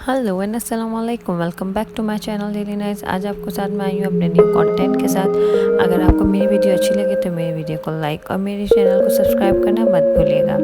Hello and अस्सलाम वालेकुम, welcome back to my channel daily nights. आज आपको साथ में आई हूँ अपने न्यू कंटेंट के साथ। अगर आपको मेरी वीडियो अच्छी लगे तो मेरी वीडियो को लाइक और मेरे चैनल को सब्सक्राइब करना मत भूलिएगा।